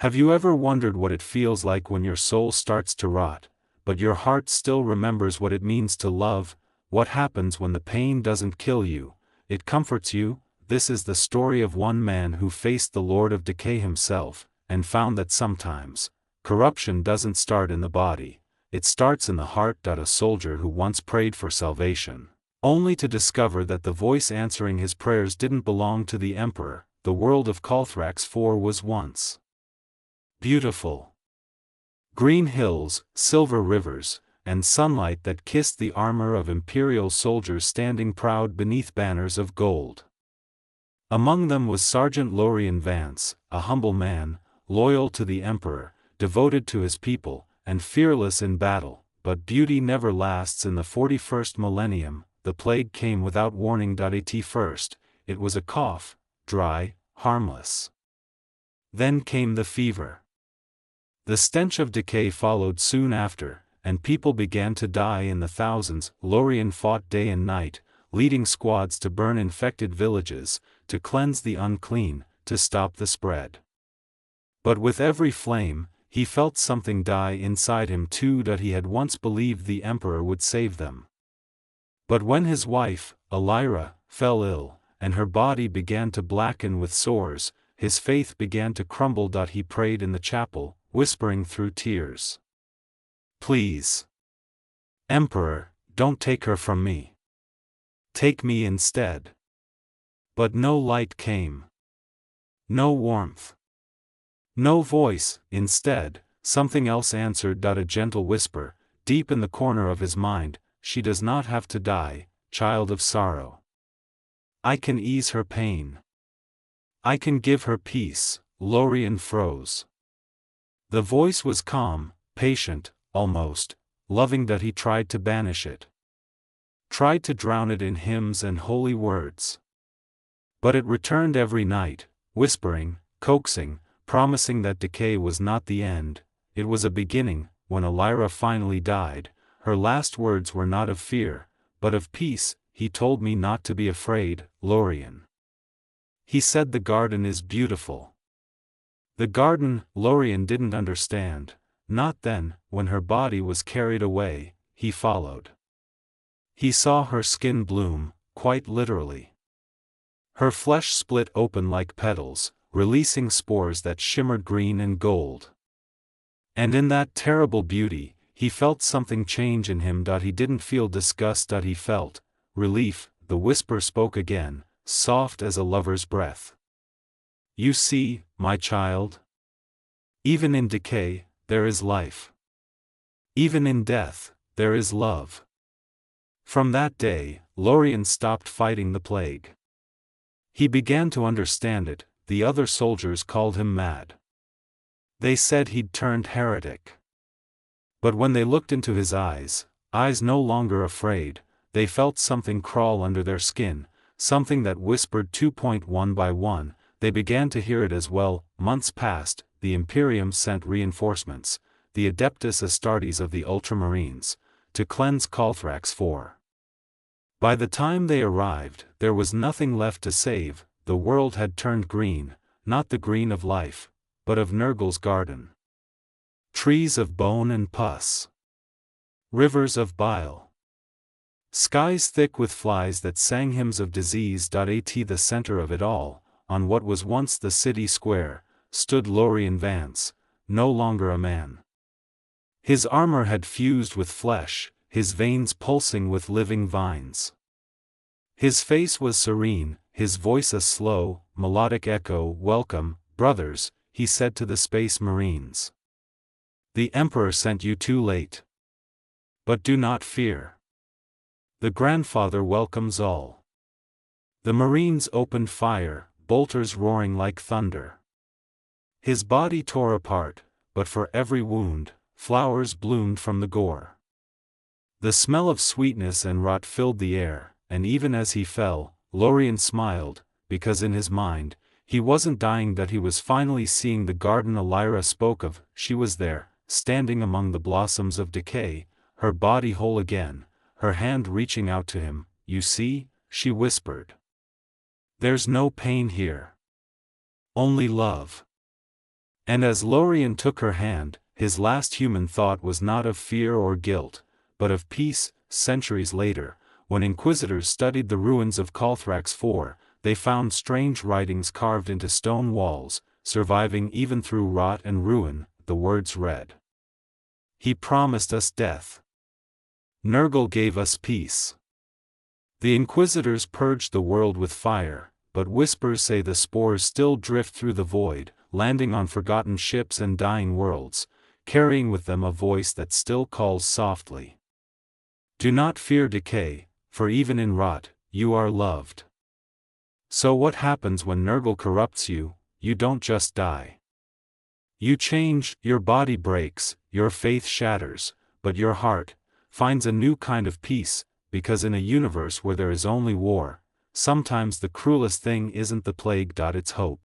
Have you ever wondered what it feels like when your soul starts to rot, but your heart still remembers what it means to love? What happens when the pain doesn't kill you, it comforts you? This is the story of one man who faced the Lord of Decay himself, and found that sometimes, corruption doesn't start in the body, it starts in the heart. A soldier who once prayed for salvation, only to discover that the voice answering his prayers didn't belong to the Emperor. The world of Calthrax 4 was once beautiful. Green hills, silver rivers, and sunlight that kissed the armor of Imperial soldiers standing proud beneath banners of gold. Among them was Sergeant Lorien Vance, a humble man, loyal to the Emperor, devoted to his people, and fearless in battle. But beauty never lasts in the 41st millennium. The plague came without warning. At first, it was a cough, dry, harmless. Then came the fever. The stench of decay followed soon after, and people began to die in the thousands. Lorien fought day and night, leading squads to burn infected villages, to cleanse the unclean, to stop the spread. But with every flame, he felt something die inside him too. He had once believed the Emperor would save them. But when his wife, Elira, fell ill, and her body began to blacken with sores, his faith began to crumble. He prayed in the chapel, whispering through tears, "Please, Emperor, don't take her from me. Take me instead." But no light came. No warmth. No voice. Instead, something else answered. A gentle whisper, deep in the corner of his mind, "She does not have to die, child of sorrow. I can ease her pain. I can give her peace." Lorien froze. The voice was calm, patient, almost loving. He tried to banish it. Tried to drown it in hymns and holy words. But it returned every night, whispering, coaxing, promising that decay was not the end, it was a beginning. When Elira finally died, her last words were not of fear, but of peace. "He told me not to be afraid, Lorien. He said the garden is beautiful." The garden. Lorien didn't understand. Not then. When her body was carried away, he followed. He saw her skin bloom, quite literally. Her flesh split open like petals, releasing spores that shimmered green and gold. And in that terrible beauty, he felt something change in him. He didn't feel disgust. He felt relief. The whisper spoke again, soft as a lover's breath. "You see, my child? Even in decay, there is life. Even in death, there is love." From that day, Lorien stopped fighting the plague. He began to understand it. The other soldiers called him mad. They said he'd turned heretic. But when they looked into his eyes no longer afraid, they felt something crawl under their skin, something that whispered 2.1 by 1. They began to hear it as well. Months passed. The Imperium sent reinforcements, the Adeptus Astartes of the Ultramarines, to cleanse Calthrax 4. By the time they arrived, there was nothing left to save. The world had turned green, not the green of life, but of Nurgle's garden. Trees of bone and pus. Rivers of bile. Skies thick with flies that sang hymns of disease. At the center of it all, on what was once the city square, stood Lorien Vance, no longer a man. His armor had fused with flesh, his veins pulsing with living vines. His face was serene, his voice a slow, melodic echo. "Welcome, brothers," he said to the Space Marines. "The Emperor sent you too late. But do not fear. The Grandfather welcomes all." The Marines opened fire, bolters roaring like thunder. His body tore apart, but for every wound, flowers bloomed from the gore. The smell of sweetness and rot filled the air, and even as he fell, Lorien smiled, because in his mind, he wasn't dying. He was finally seeing the garden Elira spoke of. She was there, standing among the blossoms of decay, her body whole again, her hand reaching out to him. "You see," she whispered. "There's no pain here. Only love. And as Lorien took her hand, his last human thought was not of fear or guilt, but of peace. Centuries later, when inquisitors studied the ruins of Calthrax IV, they found strange writings carved into stone walls, surviving even through rot and ruin. The words read, "He promised us death. Nurgle gave us peace." The inquisitors purged the world with fire, but whispers say the spores still drift through the void, landing on forgotten ships and dying worlds, carrying with them a voice that still calls softly. Do not fear decay, for even in rot, you are loved. So what happens when Nurgle corrupts you? You don't just die. You change, your body breaks, your faith shatters, but your heart finds a new kind of peace, because in a universe where there is only war, sometimes the cruelest thing isn't the plague. It's hope.